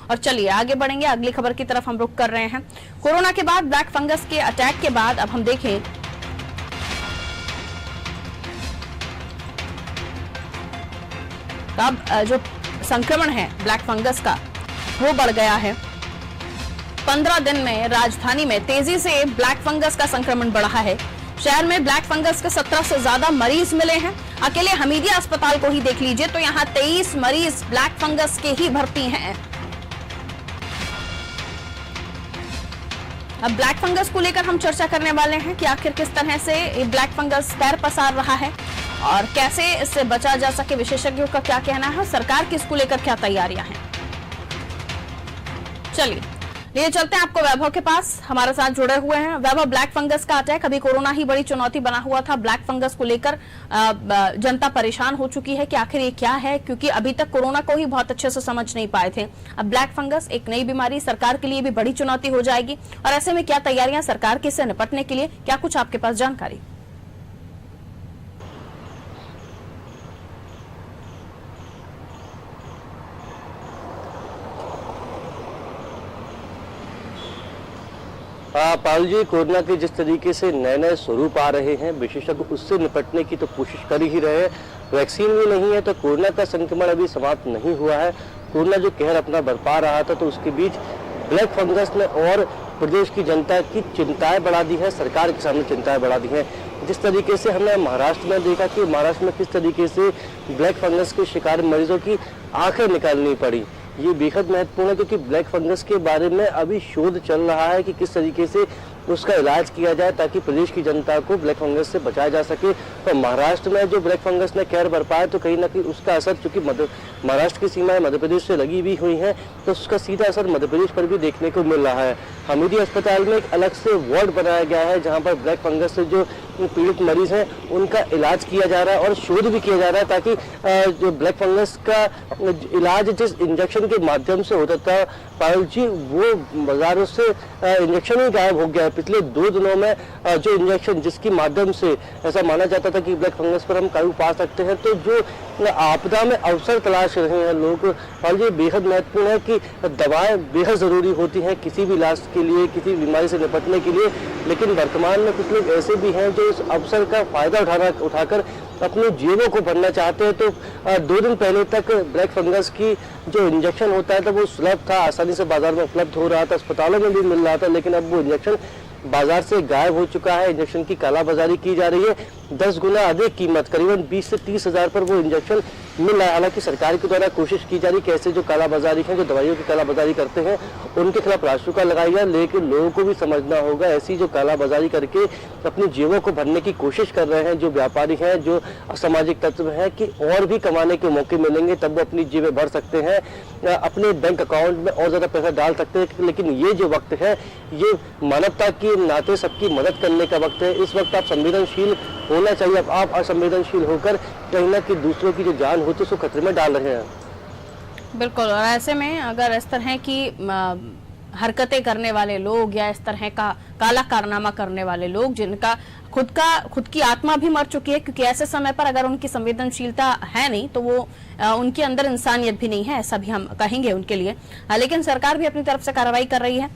और चलिए आगे बढ़ेंगे, अगली खबर की तरफ हम रुख कर रहे हैं। कोरोना के बाद ब्लैक फंगस के अटैक के बाद अब हम देखें अब जो संक्रमण है ब्लैक फंगस का वो बढ़ गया है। 15 दिन में राजधानी में तेजी से ब्लैक फंगस का संक्रमण बढ़ा है। शहर में ब्लैक फंगस के 17 से ज्यादा मरीज मिले हैं। अकेले हमीदिया अस्पताल को ही देख लीजिए तो यहां 23 मरीज ब्लैक फंगस के ही भर्ती हैं। अब ब्लैक फंगस को लेकर हम चर्चा करने वाले हैं कि आखिर किस तरह से ये ब्लैक फंगस पैर पसार रहा है और कैसे इससे बचा जा सके, विशेषज्ञों का क्या कहना है, सरकार की इसको लेकर क्या तैयारियां हैं। चलिए लिए चलते हैं आपको वैभव के पास, हमारे साथ जुड़े हुए हैं। वैभव, ब्लैक फंगस का अटैक, अभी कोरोना ही बड़ी चुनौती बना हुआ था, ब्लैक फंगस को लेकर जनता परेशान हो चुकी है कि आखिर ये क्या है, क्योंकि अभी तक कोरोना को ही बहुत अच्छे से समझ नहीं पाए थे। अब ब्लैक फंगस एक नई बीमारी, सरकार के लिए भी बड़ी चुनौती हो जाएगी, और ऐसे में क्या तैयारियां सरकार की इससे निपटने के लिए, क्या कुछ आपके पास जानकारी? पाल जी, कोरोना के जिस तरीके से नए नए स्वरूप आ रहे हैं, विशेषज्ञ उससे निपटने की तो कोशिश कर ही रहे हैं। वैक्सीन भी नहीं है तो कोरोना का संक्रमण अभी समाप्त नहीं हुआ है। कोरोना जो कहर अपना बरपा रहा था, तो उसके बीच ब्लैक फंगस ने और प्रदेश की जनता की चिंताएं बढ़ा दी है, सरकार के सामने चिंताएं बढ़ा दी हैं। जिस तरीके से हमने महाराष्ट्र में देखा कि महाराष्ट्र में किस तरीके से ब्लैक फंगस के शिकार मरीजों की आंखें निकालनी पड़ी, ये बेहद महत्वपूर्ण है, क्योंकि ब्लैक फंगस के बारे में अभी शोध चल रहा है कि किस तरीके से उसका इलाज किया जाए ताकि प्रदेश की जनता को ब्लैक फंगस से बचाया जा सके। तो महाराष्ट्र में जो ब्लैक फंगस ने कहर बरपाया, तो कहीं ना कहीं उसका असर, चूंकि महाराष्ट्र की सीमाएं मध्य प्रदेश से लगी भी हुई हैं, तो उसका सीधा असर मध्य प्रदेश पर भी देखने को मिल रहा है। हमीदिया अस्पताल में एक अलग से वार्ड बनाया गया है जहाँ पर ब्लैक फंगस से जो पीड़ित मरीज हैं उनका इलाज किया जा रहा है और शोध भी किया जा रहा है, ताकि जो ब्लैक फंगस का इलाज जिस इंजेक्शन के माध्यम से होता था पायल जी, वो बाजारों से इंजेक्शन ही गायब हो गया है। पिछले 2 दिनों में जो इंजेक्शन जिसके माध्यम से ऐसा माना जाता था कि ब्लैक फंगस पर हम काबू पा सकते हैं, तो जो आपदा में अवसर तलाश रहे हैं लोग, पायल जी, बेहद महत्वपूर्ण है कि दवाएं बेहद जरूरी होती हैं किसी भी इलाज के लिए, किसी बीमारी से निपटने के लिए, लेकिन वर्तमान में कुछ लोग ऐसे भी हैं जो इस अवसर का फायदा उठाकर अपनी जेबों को भरना चाहते हैं। तो 2 दिन पहले तक ब्लैक फंगस की जो इंजेक्शन होता है तो वो सुलभ था, आसानी से बाजार में उपलब्ध हो रहा था, अस्पतालों में भी मिल रहा था, लेकिन अब वो इंजेक्शन बाजार से गायब हो चुका है। इंजेक्शन की कालाबाजारी की जा रही है, 10 गुना अधिक कीमत, करीबन 20 से 30 हजार पर वो इंजेक्शन मिल रहा है। हालांकि सरकार के द्वारा कोशिश की जा रही है कि ऐसे जो कालाबाजारी हैं, जो दवाइयों की कालाबाजारी करते हैं, उनके खिलाफ रासुका लगाई जाए, लेकिन लोगों को भी समझना होगा ऐसी जो कालाबाजारी करके अपनी जेबों को भरने की कोशिश कर रहे हैं जो व्यापारी हैं, जो असामाजिक तत्व हैं, कि और भी कमाने के मौके मिलेंगे तब वो अपनी जेबें भर सकते हैं, अपने बैंक अकाउंट में और ज्यादा पैसा डाल सकते हैं। लेकिन ये जो वक्त है, ये मानवता के नाते सबकी मदद करने का वक्त है। इस वक्त आप संवेदनशील होना चाहिए, अब आप असंवेदनशील होकर कहीं ना कहीं दूसरों की जो जान होती है उसको खतरे में डाल रहे हैं। बिल्कुल, और ऐसे में अगर इस तरह की हरकतें करने वाले लोग या इस तरह का काला कारनामा करने वाले लोग, जिनका खुद की आत्मा भी मर चुकी है, क्योंकि ऐसे समय पर अगर उनकी संवेदनशीलता है नहीं तो वो उनके अंदर इंसानियत भी नहीं है, ऐसा भी हम कहेंगे उनके लिए, लेकिन सरकार भी अपनी तरफ से कार्रवाई कर रही है।